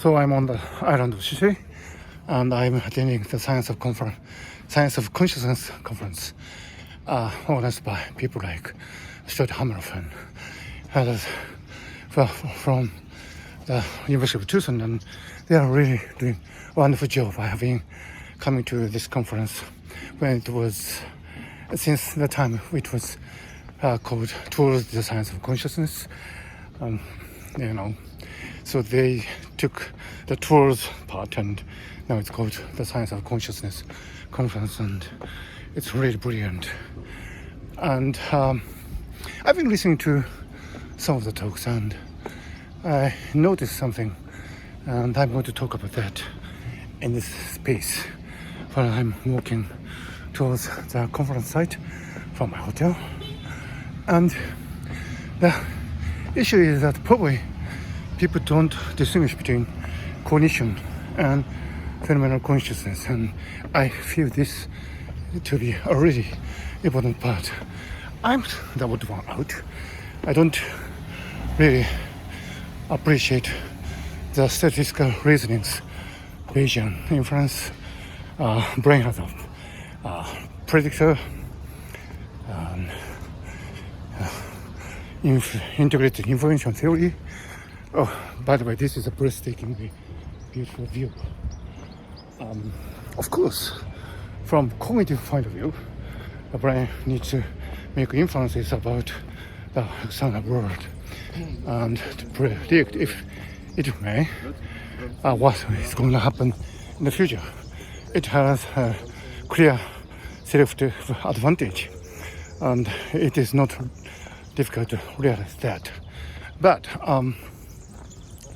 So I'm on the island of Sicily, and I'm attending the Science of Consciousness conference, organized by people like Stuart Hammerhoff and others from the University of Tucson, and they are really doing a wonderful job. I have been coming to this conference when it was, since the time it was called Towards the Science of Consciousness. So they took the tours part, and now it's called the Science of Consciousness conference, and it's really brilliant. And I've been listening to some of the talks, and I noticed something, and I'm going to talk about that in this space while I'm walking towards the conference site from my hotel. And the issue is that probably people don't distinguish between cognition and phenomenal consciousness, and I feel this to be a really important part. I'm the odd one out. I don't really appreciate the statistical reasonings, Bayesian inference, brain as a predictor, integrated information theory. Oh, by the way, this is a breathtakingly beautiful view. Of course, from cognitive point of view, the brain needs to make inferences about the external world and to predict, if it may, what is going to happen in the future. It has a clear selective advantage, and it is not difficult to realize that. But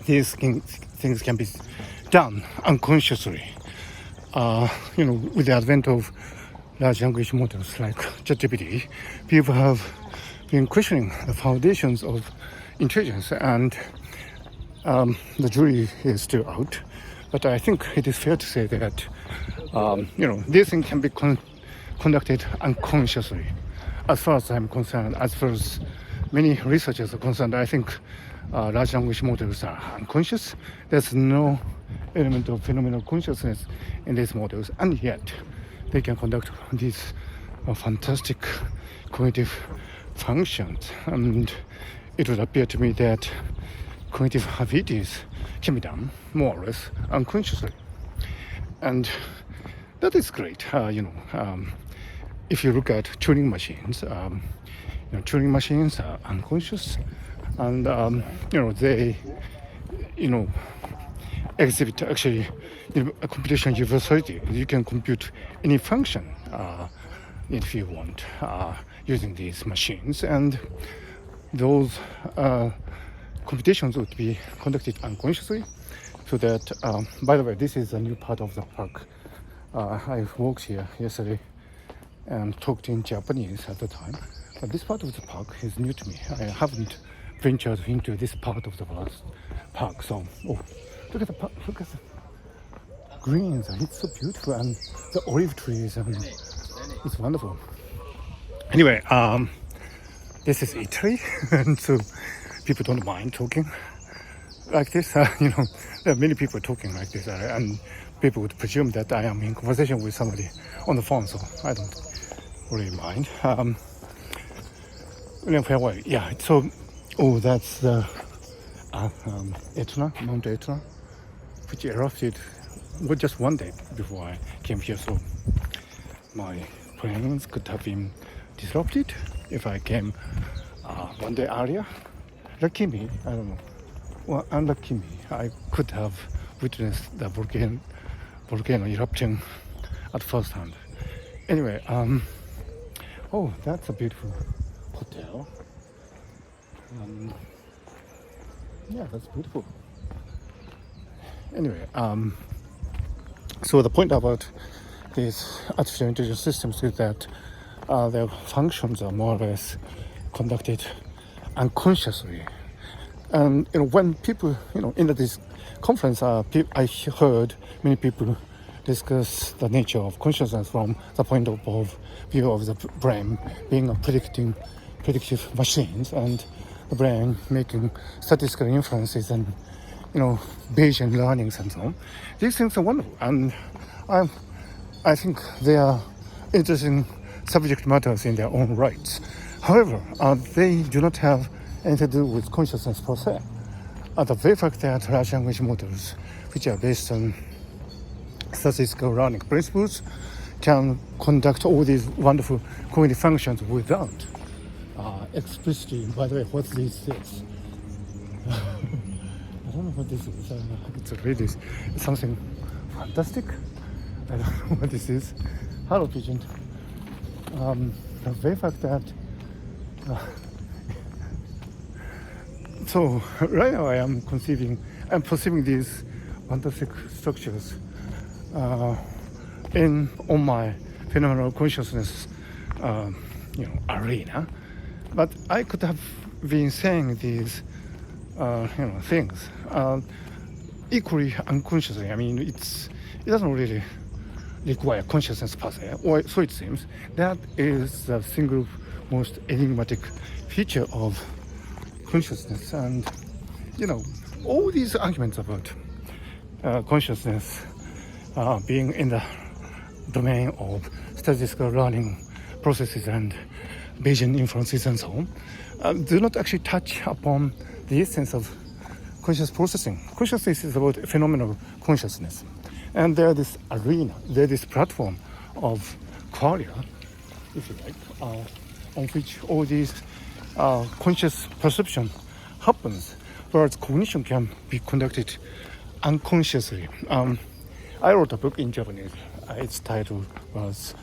these things can be done unconsciously. With the advent of large language models like ChatGPT, people have been questioning the foundations of intelligence, and the jury is still out. But I think it is fair to say that these things can be conducted unconsciously. As far as I'm concerned, as far as many researchers are concerned, I think large language models are unconscious. There's no element of phenomenal consciousness in these models, and yet they can conduct these fantastic cognitive functions. And it would appear to me that cognitive activities can be done more or less unconsciously, and that is great. If you look at Turing machines, Turing machines are unconscious, and they exhibit actually a computational universality. You can compute any function if you want using these machines, and those computations would be conducted unconsciously. So that, by the way, this is a new part of the park. I walked here yesterday and talked in Japanese at the time. But this part of the park is new to me. I haven't ventured into this part of the park. So, look at the park, look at the greens. It's so beautiful, and the olive trees, and it's wonderful. Anyway, this is Italy, and so people don't mind talking like this. There are many people talking like this, and people would presume that I am in conversation with somebody on the phone, so I don't really mind. Farewell. Yeah, so, that's the Etna, Mount Etna, which erupted just one day before I came here, so my plans could have been disrupted if I came one day earlier. Lucky me, I don't know. Well, unlucky me, I could have witnessed the volcano erupting at first hand. Anyway, that's a beautiful hotel. Yeah, that's beautiful. Anyway, so the point about these artificial intelligence systems is that their functions are more or less conducted unconsciously. And when people, in this conference, I heard many people discuss the nature of consciousness from the point of view of the brain being a predictive machines, and the brain making statistical inferences and Bayesian learnings and so on. These things are wonderful, and I think they are interesting subject matters in their own rights. However, they do not have anything to do with consciousness per se. The very fact that large language models, which are based on statistical learning principles, can conduct all these wonderful cognitive functions without explicitly, by the way, what this is. I don't know what this is. It's really something fantastic. I don't know what this is. Hello, pigeon. The very fact that so right now I'm perceiving these fantastic structures on my phenomenal consciousness arena, but I could have been saying these things equally unconsciously. I mean, it doesn't really require consciousness per se, or so it seems. That is the single most enigmatic feature of consciousness. And all these arguments about consciousness being in the domain of statistical learning processes and Bayesian inferences and so on do not actually touch upon the essence of conscious processing. Consciousness is about phenomenal consciousness, and there's this arena, there's this platform of qualia, if you like, on which all these conscious perception happens, whereas cognition can be conducted unconsciously. I wrote a book in Japanese. Its title was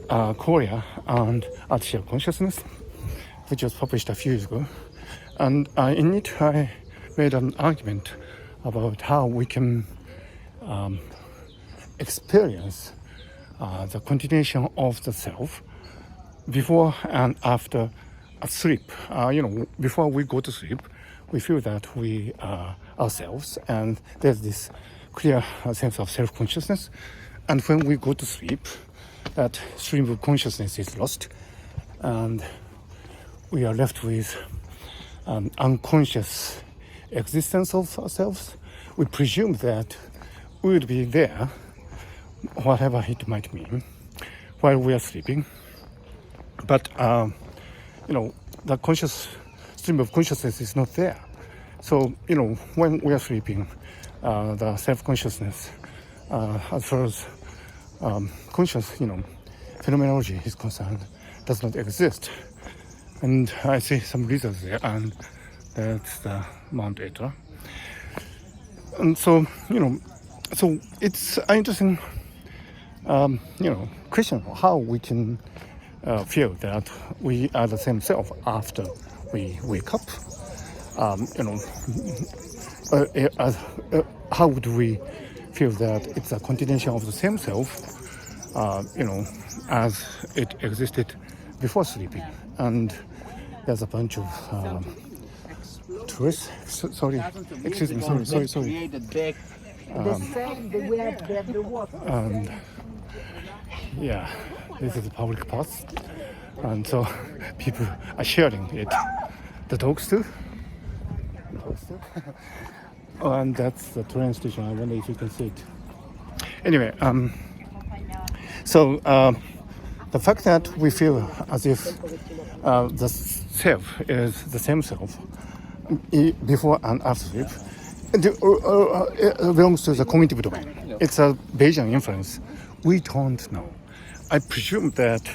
Qualia and Artificial Consciousness, which was published a few years ago. And in it, I made an argument about how we can experience the continuation of the self before and after sleep. Before we go to sleep, we feel that we are ourselves, and there's this clear sense of self-consciousness. And when we go to sleep, that stream of consciousness is lost, and we are left with an unconscious existence of ourselves. We presume that we will be there, whatever it might mean, while we are sleeping. But the conscious stream of consciousness is not there. So when we are sleeping, the self-consciousness, as far as conscious phenomenology is concerned, does not exist. And I see some results there, and that's the Mount Eta. And so so it's an interesting question how we can feel that we are the same self after we wake up. How would we feel that it's a continuation of the same self, as it existed before sleeping? And there's a bunch of tourists. Sorry, excuse me. Sorry. And yeah, this is a public path, and so people are sharing it. The dogs too. And that's the train station. I wonder if you can see it. Anyway, so the fact that we feel as if the self is the same self before and after sleep belongs to the cognitive domain. It's a Bayesian inference. We don't know. I presume that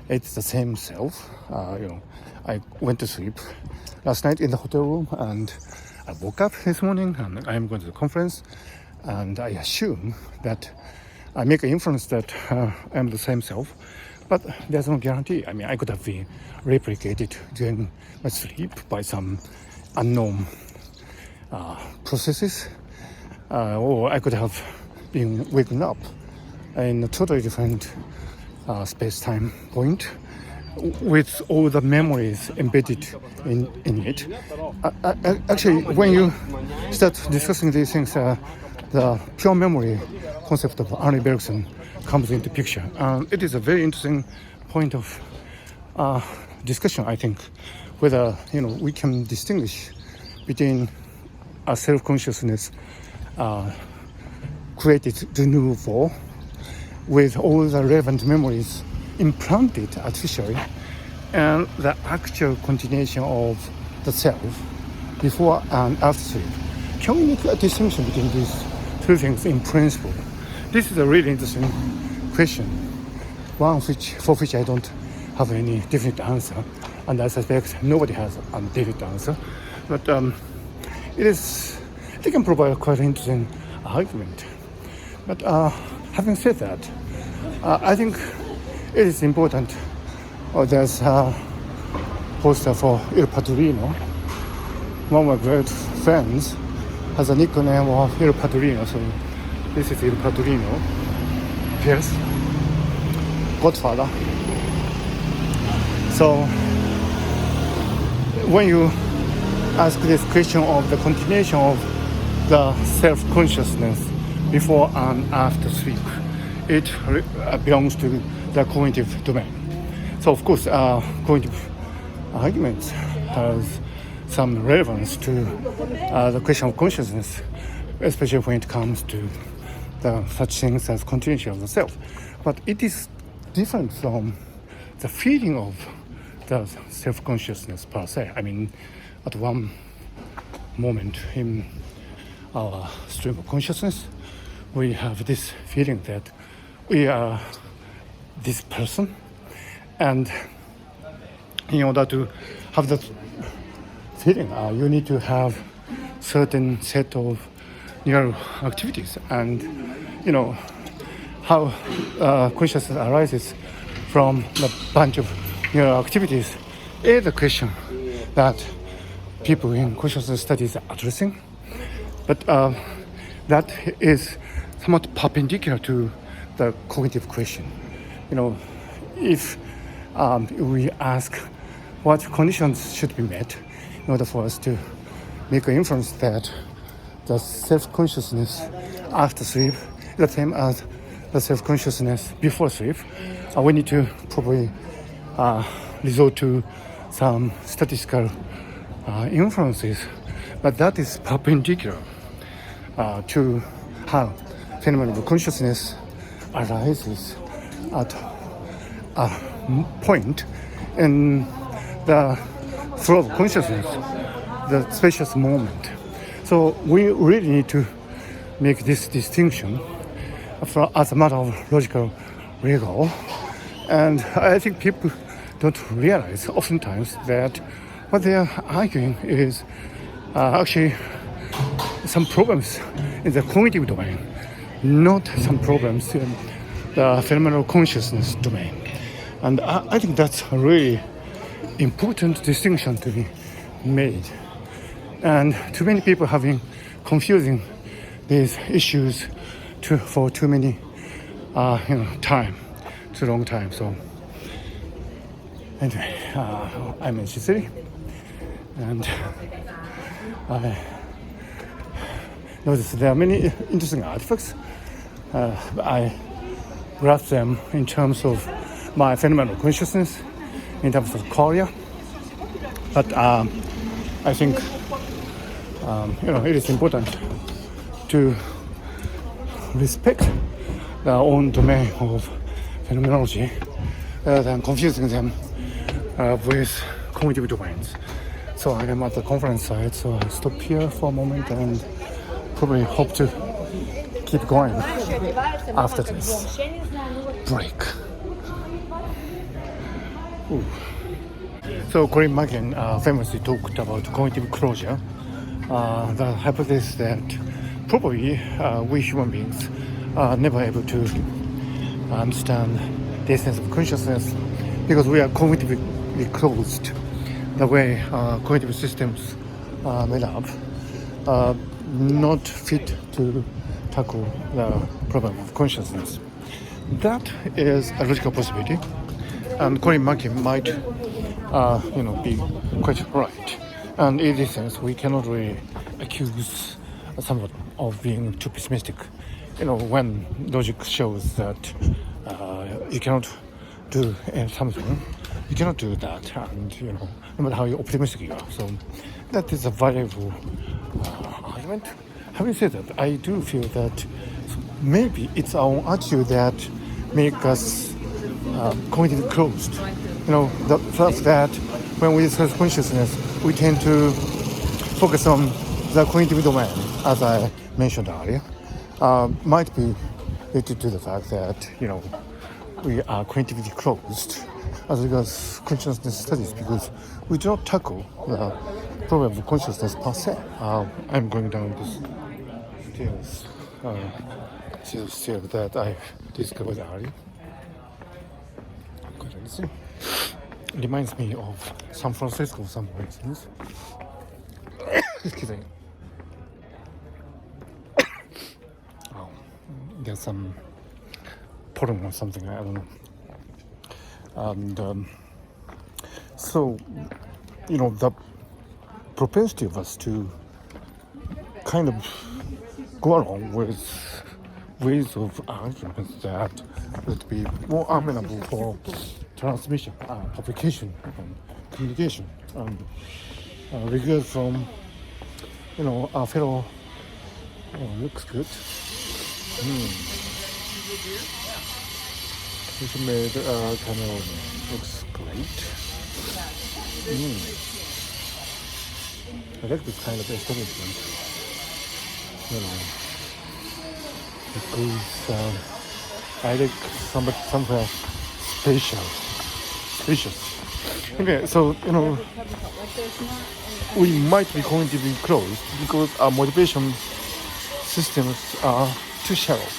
it's the same self. I went to sleep last night in the hotel room, and I woke up this morning, and I'm going to the conference, and I assume that I make an inference that I'm the same self, but there's no guarantee. I mean, I could have been replicated during my sleep by some unknown processes, or I could have been waking up in a totally different space-time point with all the memories embedded in it. Actually, when you start discussing these things, the pure memory concept of Arne Bergson comes into picture. It is a very interesting point of discussion, I think, whether we can distinguish between a self-consciousness created de nouveau with all the relevant memories implanted artificially, and the actual continuation of the self before and after sleep. Can we make a distinction between these two things in principle? This is a really interesting question, one for which I don't have any definite answer, and I suspect nobody has a definite answer. But it can provide a quite interesting argument. But having said that, I think it is important. There's a poster for Il Padrino. One of my great friends has a nickname of Il Padrino, so this is Il Padrino. Yes, Godfather. So when you ask this question of the continuation of the self-consciousness before and after sleep, it belongs to the cognitive domain. So of course, cognitive arguments has some relevance to the question of consciousness, especially when it comes to such things as continuation of the self. But it is different from the feeling of the self-consciousness per se. I mean, at one moment in our stream of consciousness, we have this feeling that we are this person, and in order to have that feeling, you need to have certain set of neural activities, and how consciousness arises from the bunch of neural activities is a question that people in consciousness studies are addressing, but that is somewhat perpendicular to the cognitive question. If we ask what conditions should be met in order for us to make an inference that the self-consciousness after sleep is the same as the self-consciousness before sleep, we need to probably resort to some statistical inferences, but that is perpendicular to how phenomenon of consciousness arises at a point in the flow of consciousness, the spacious moment. So we really need to make this distinction as a matter of logical rigor. And I think people don't realize oftentimes that what they are arguing is actually some problems in the cognitive domain, not some problems in the phenomenal consciousness domain. And I think that's a really important distinction to be made. And too many people have been confusing these issues for too many too long time. So anyway, I'm in Sicily, and I noticed there are many interesting artifacts. I grasp them in terms of my phenomenal consciousness, in terms of Korea. But I think it is important to respect their own domain of phenomenology rather than confusing them with cognitive domains. So I am at the conference site, so I'll stop here for a moment and probably hope to keep going after this break. Ooh. So Colin Macken famously talked about cognitive closure, the hypothesis that probably we human beings are never able to understand the essence of consciousness because we are cognitively closed. The way cognitive systems are made up not fit to tackle the problem of consciousness. That is a logical possibility, and Colin Macken might be quite right. And in this sense, we cannot really accuse someone of being too pessimistic. When logic shows that you cannot do something, you cannot do that, and no matter how optimistic you are. So that is a valuable argument. argument. Having said that, I do feel that maybe it's our own attitude that make us cognitively closed. The fact that when we discuss consciousness, we tend to focus on the cognitive domain, as I mentioned earlier, might be related to the fact that, we are cognitively closed as regards consciousness studies because we do not tackle the problem of consciousness per se. I'm going down this stairs that I discovered earlier. It reminds me of San Francisco for some reasons. Excuse me. There's some pollen or something, I don't know. And so, the propensity of us to kind of go along with ways of arguments that would be more amenable for transmission, publication, and communication, we get from, our fellow, looks good. This made kind of looks great. I like this kind of establishment, because I like somewhere spacious. Okay, so we might be cognitively closed because our motivation systems are too shallow.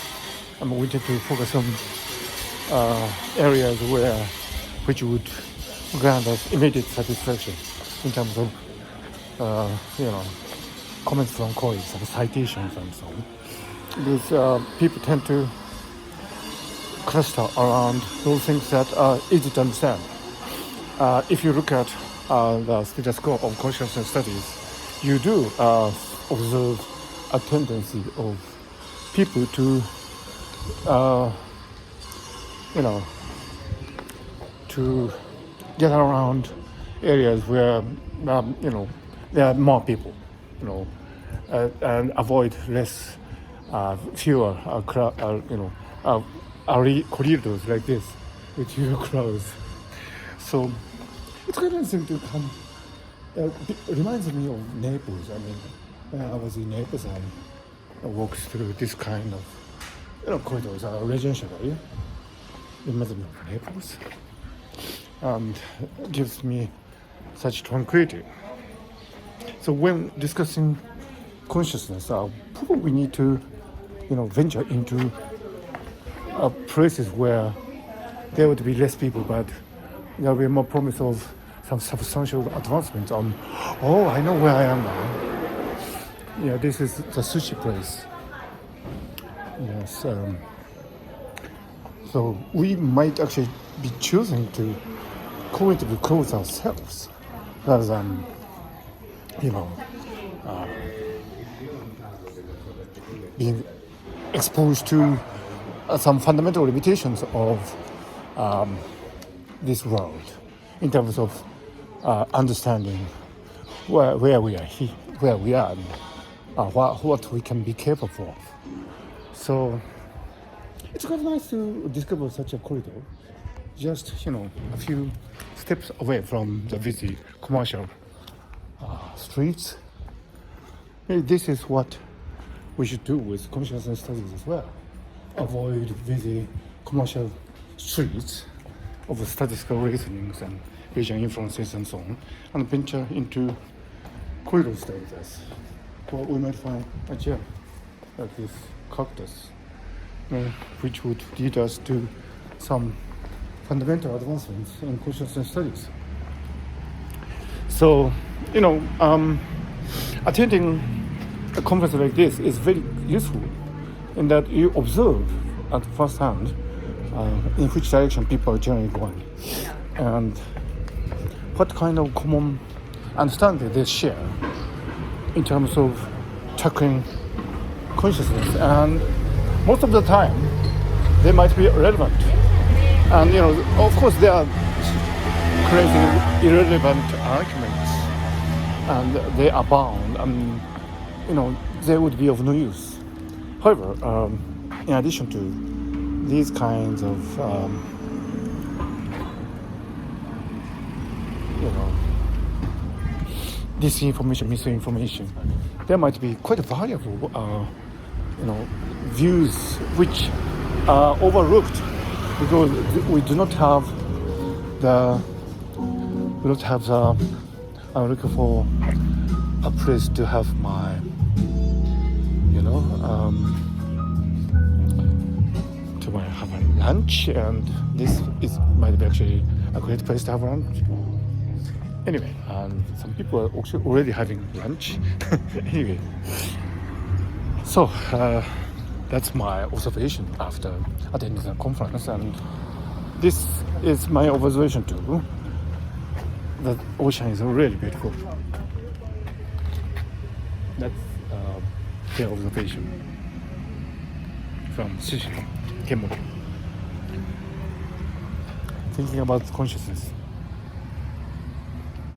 We tend to focus on areas which would grant us immediate satisfaction in terms of comments from colleagues and citations and so on. Because people tend to cluster around those things that are easy to understand. If you look at the status quo of consciousness studies, you do observe a tendency of people to to get around areas where there are more people, and avoid fewer corridors like this with fewer crowds. So it's quite interesting to come. It reminds me of Naples. When I was in Naples, I walked through this kind of corridors, residential area. It reminds me of Naples, and gives me such tranquility. So when discussing consciousness, probably we need to, venture into places where there would be less people, but there will be more promise of some substantial advancement on, I know where I am now. This is the sushi place. Yes. So we might actually be choosing to cognitively close ourselves rather than, being exposed to some fundamental limitations of this world in terms of understanding where we are, and what we can be capable of. So it's quite nice to discover such a corridor, just a few steps away from the busy commercial streets. Maybe this is what we should do with consciousness studies as well. Avoid busy commercial streets of statistical reasonings and Asian influences and so on, and venture into corridor studies. Well, we might find a chair like this cactus, which would lead us to some fundamental advancements in consciousness studies. So, attending a conference like this is very useful in that you observe at first hand in which direction people are generally going and what kind of common understanding they share in terms of tackling consciousness. And most of the time, they might be relevant. And, of course, they are crazy, irrelevant arguments, and they abound. And, they would be of no use. However, in addition to these kinds of disinformation, misinformation, there might be quite valuable views which are overlooked because we do not have the I'm looking for a place to have my to have a lunch, and this might be actually a great place to have lunch. Anyway, some people are actually already having lunch. Anyway, so that's my observation after attending the conference, and this is my observation too. The ocean is really beautiful. That's the observation from Sicily, Thinking about consciousness.